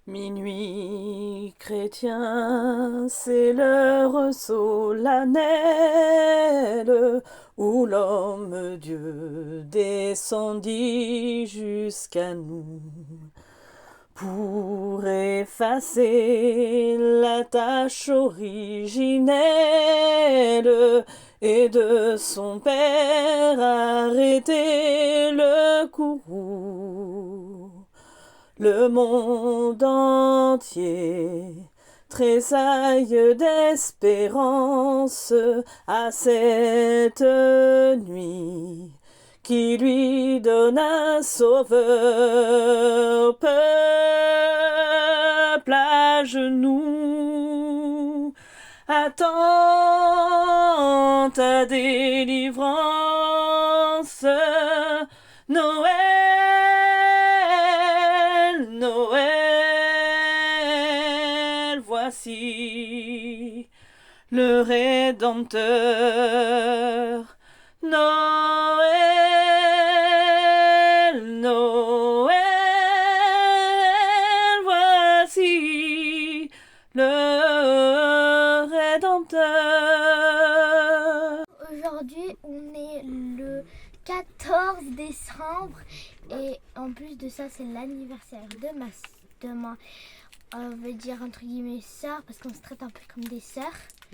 Minuit chrétien, c'est l'heure solennelle où l'homme-dieu descendit jusqu'à nous pour effacer la tâche originelle et de son père arrêter le courroux. Le monde entier tressaille d'espérance à cette nuit qui lui donne un sauveur. Peuple à genoux, attends ta délivrance. Noël, Noël, voici le Rédempteur. Noël, Noël, voici le Rédempteur. Aujourd'hui, on est le 14 décembre et en plus de ça, c'est l'anniversaire de ma on veut dire entre guillemets sœur parce qu'on se traite un peu comme des sœurs.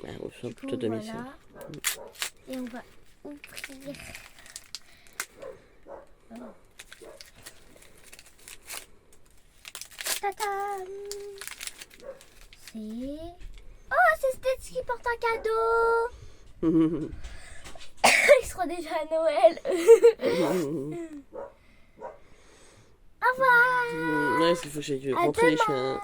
Ouais, on Du coup, voilà. Et on va ouvrir. Tadam! C'est... Oh, c'est Stitch qui porte un cadeau! Il sera déjà à Noël. Au revoir! Ouais, il faut que j'aille À rentrer les demain. chiens.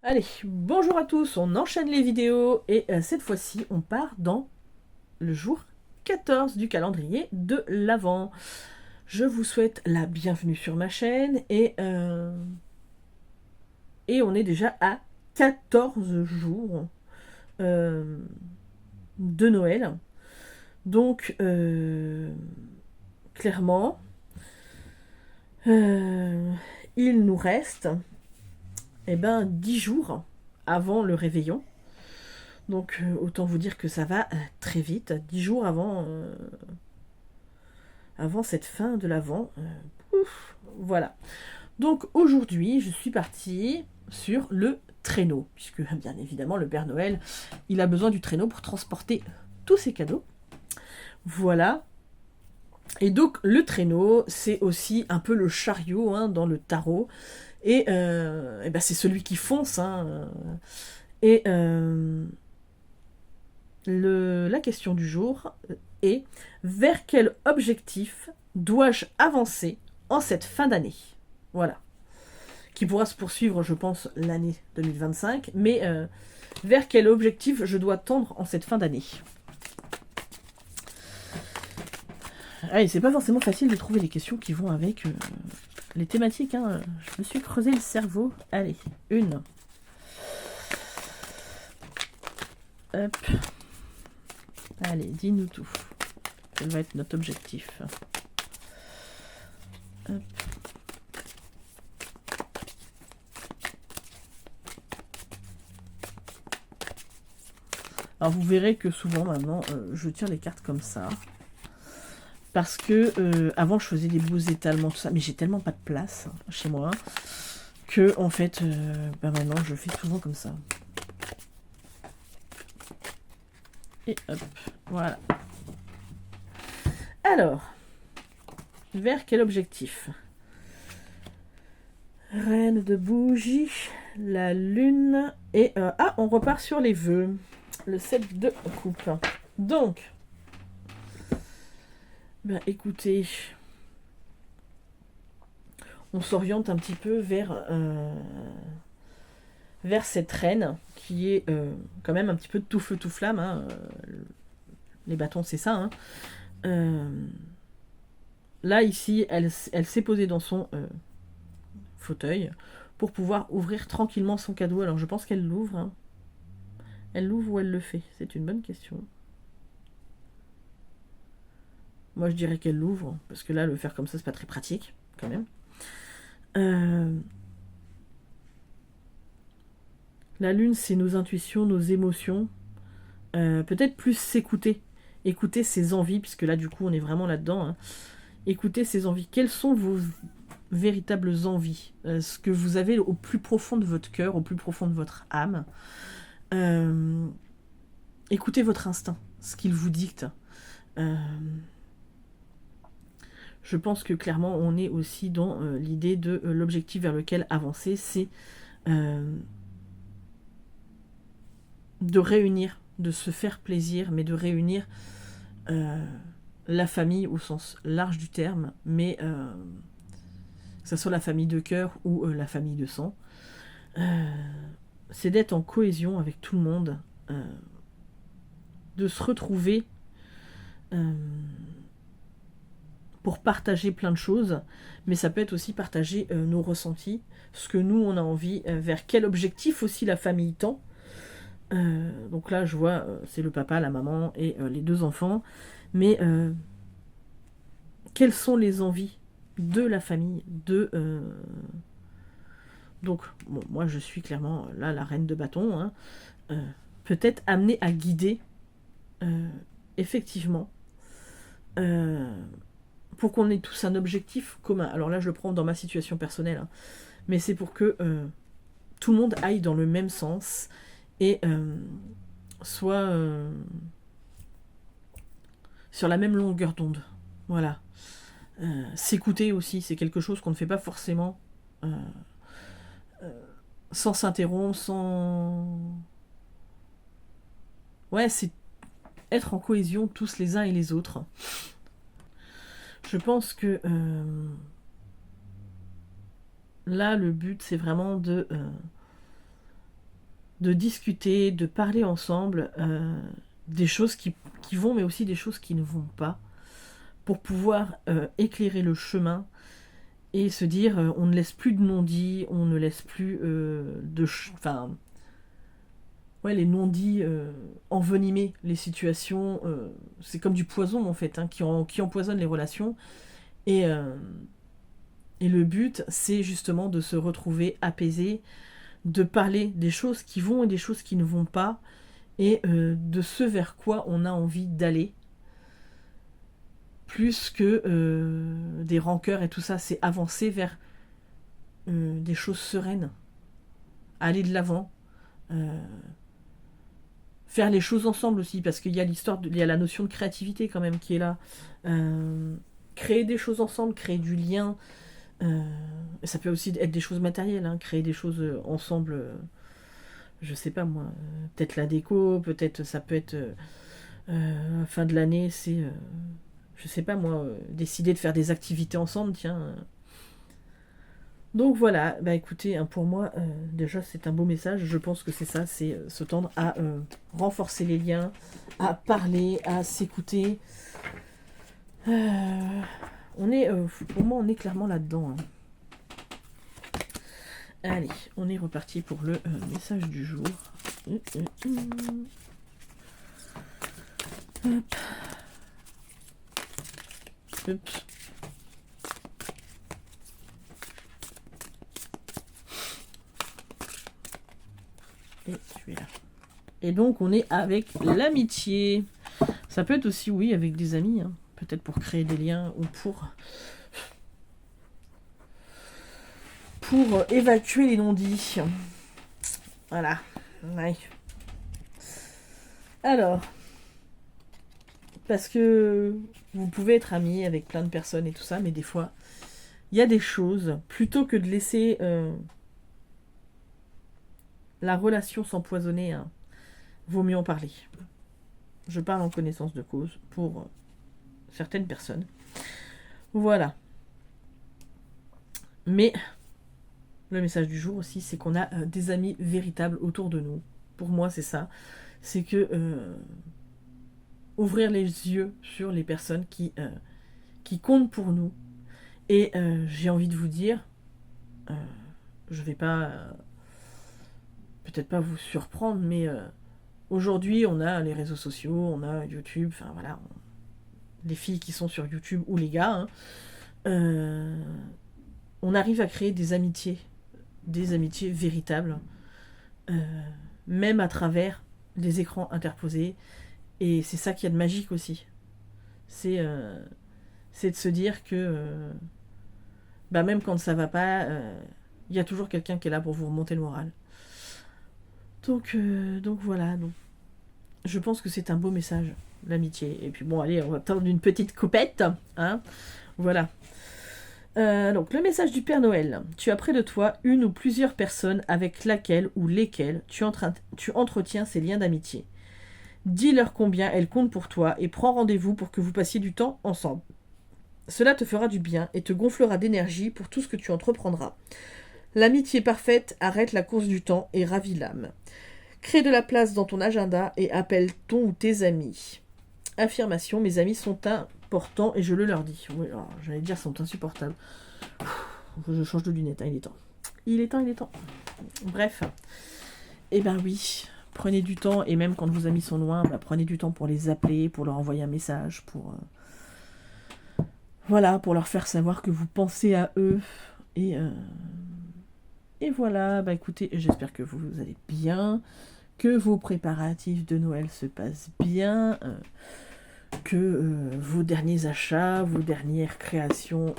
Allez, bonjour à tous, on enchaîne les vidéos et cette fois-ci on part dans le jour 14 du calendrier de l'Avent. Je vous souhaite la bienvenue sur ma chaîne et on est déjà à 14 jours de Noël. Donc clairement, il nous reste 10 jours avant le réveillon. Donc autant vous dire que ça va très vite, 10 jours avant cette fin de l'Avent. Voilà. Donc aujourd'hui, je suis partie sur le traîneau, puisque bien évidemment le Père Noël, il a besoin du traîneau pour transporter tous ses cadeaux. Voilà. Et donc le traîneau, c'est aussi un peu le chariot dans le tarot. Et, c'est celui qui fonce. Et la question du jour est: vers quel objectif dois-je avancer en cette fin d'année? Voilà. Qui pourra se poursuivre, je pense, l'année 2025. Mais vers quel objectif je dois tendre en cette fin d'année? Ah, et c'est pas forcément facile de trouver les questions qui vont avec les thématiques. Je me suis creusé le cerveau. Allez, une. Hop. Allez, dis-nous tout. Quel va être notre objectif? Hop. Alors vous verrez que souvent maintenant, je tire les cartes comme ça. Parce que avant je faisais des beaux étalements, tout ça, mais j'ai tellement pas de place chez moi que en fait, maintenant je fais souvent comme ça. Et hop, voilà. Alors, vers quel objectif? Reine de bougie, la lune, et on repart sur les vœux. Le 7 de coupe. Donc, écoutez, on s'oriente un petit peu vers cette reine qui est quand même un petit peu de tout feu tout flamme. Les bâtons, c'est ça. Là, ici, elle s'est posée dans son fauteuil pour pouvoir ouvrir tranquillement son cadeau. Alors, je pense qu'elle l'ouvre. Elle l'ouvre ou elle le fait? C'est une bonne question. Moi, je dirais qu'elle l'ouvre, parce que là, le faire comme ça, c'est pas très pratique, quand même. La lune, c'est nos intuitions, nos émotions. Peut-être plus s'écouter. Écouter ses envies, puisque là, du coup, on est vraiment là-dedans. Hein. Écouter ses envies. Quelles sont vos véritables envies, ce que vous avez au plus profond de votre cœur, au plus profond de votre âme. Écoutez votre instinct, ce qu'il vous dicte. Je pense que clairement on est aussi dans l'idée de l'objectif vers lequel avancer, c'est de réunir, de se faire plaisir, mais de réunir la famille au sens large du terme, mais que ce soit la famille de cœur ou la famille de sang, c'est d'être en cohésion avec tout le monde, de se retrouver pour partager plein de choses, mais ça peut être aussi partager nos ressentis, ce que nous on a envie, vers quel objectif aussi la famille tend. Donc là je vois, c'est le papa, la maman et les 2 enfants, mais quelles sont les envies de la famille, donc bon, moi je suis clairement là la reine de bâton, hein, peut-être amenée à guider effectivement pour qu'on ait tous un objectif commun. Alors là je le prends dans ma situation personnelle, hein, mais c'est pour que tout le monde aille dans le même sens et soit sur la même longueur d'onde. Voilà. S'écouter aussi, c'est quelque chose qu'on ne fait pas forcément sans s'interrompre, sans... Ouais, c'est être en cohésion tous les uns et les autres. Je pense que là, le but, c'est vraiment de discuter, de parler ensemble des choses qui vont, mais aussi des choses qui ne vont pas, pour pouvoir éclairer le chemin et se dire on ne laisse plus de non-dits, on ne laisse plus les non-dits envenimer les situations, c'est comme du poison en fait, hein, qui empoisonne les relations. Et le but, c'est justement de se retrouver apaisé, de parler des choses qui vont et des choses qui ne vont pas, et de ce vers quoi on a envie d'aller, plus que des rancœurs et tout ça. C'est avancer vers des choses sereines, aller de l'avant, faire les choses ensemble aussi, parce qu'il y a il y a la notion de créativité quand même qui est là. Créer des choses ensemble, créer du lien, ça peut aussi être des choses matérielles, hein, créer des choses ensemble, je sais pas moi, peut-être la déco, peut-être ça peut être fin de l'année, c'est je sais pas moi, décider de faire des activités ensemble, tiens. Donc voilà, bah écoutez, hein, pour moi, déjà c'est un beau message, je pense que c'est ça, c'est se tendre à renforcer les liens, à parler, à s'écouter. On est, pour moi, on est clairement là-dedans. Hein. Allez, on est reparti pour le message du jour. Hop. Hop. Et celui-là. Et donc on est avec l'amitié. Ça peut être aussi, oui, avec des amis, hein. Peut-être pour créer des liens ou pour évacuer les non-dits. Voilà. Ouais. Alors, parce que vous pouvez être amis avec plein de personnes et tout ça, mais des fois, il y a des choses, plutôt que de laisser la relation s'empoisonner, hein, vaut mieux en parler. Je parle en connaissance de cause pour certaines personnes. Voilà. Mais le message du jour aussi, c'est qu'on a des amis véritables autour de nous. Pour moi, c'est ça. C'est que ouvrir les yeux sur les personnes qui comptent pour nous. Et j'ai envie de vous dire, je vais pas, peut-être pas vous surprendre, mais aujourd'hui, on a les réseaux sociaux, on a YouTube, enfin voilà, les filles qui sont sur YouTube ou les gars, hein, on arrive à créer des amitiés véritables, même à travers les écrans interposés. Et c'est ça qu'il y a de magique aussi. C'est de se dire que même quand ça va pas, il y a toujours quelqu'un qui est là pour vous remonter le moral. Donc voilà. Donc, je pense que c'est un beau message, l'amitié. Et puis bon, allez, on va prendre une petite coupette. Hein, voilà. Donc, le message du Père Noël. Tu as près de toi une ou plusieurs personnes avec laquelle ou lesquelles tu entretiens ces liens d'amitié. Dis-leur combien elles comptent pour toi et prends rendez-vous pour que vous passiez du temps ensemble. Cela te fera du bien et te gonflera d'énergie pour tout ce que tu entreprendras. L'amitié parfaite arrête la course du temps et ravit l'âme. Crée de la place dans ton agenda et appelle ton ou tes amis. Affirmation, mes amis sont importants et je le leur dis. Oui, alors, j'allais dire sont insupportables. Je change de lunettes, hein, il est temps. Il est temps. Bref. Eh ben oui, prenez du temps, et même quand vos amis sont loin, prenez du temps pour les appeler, pour leur envoyer un message, pour leur faire savoir que vous pensez à eux. Et voilà, écoutez, j'espère que vous allez bien, que vos préparatifs de Noël se passent bien, que vos derniers achats, vos dernières créations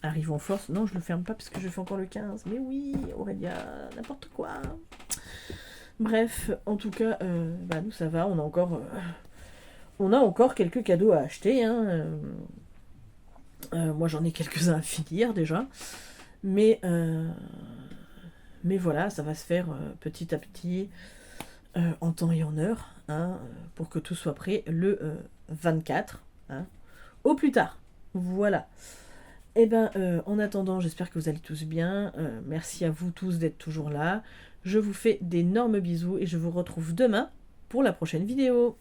arrivent en force. Non, je le ferme pas parce que je fais encore le 15. Mais oui, Aurélia, n'importe quoi. Bref, en tout cas, nous ça va, on a encore quelques cadeaux à acheter. Hein. Moi j'en ai quelques-uns à finir déjà. Mais voilà, ça va se faire petit à petit, en temps et en heure, hein, pour que tout soit prêt le 24, hein, au plus tard. Voilà. Et en attendant, j'espère que vous allez tous bien. Merci à vous tous d'être toujours là. Je vous fais d'énormes bisous et je vous retrouve demain pour la prochaine vidéo.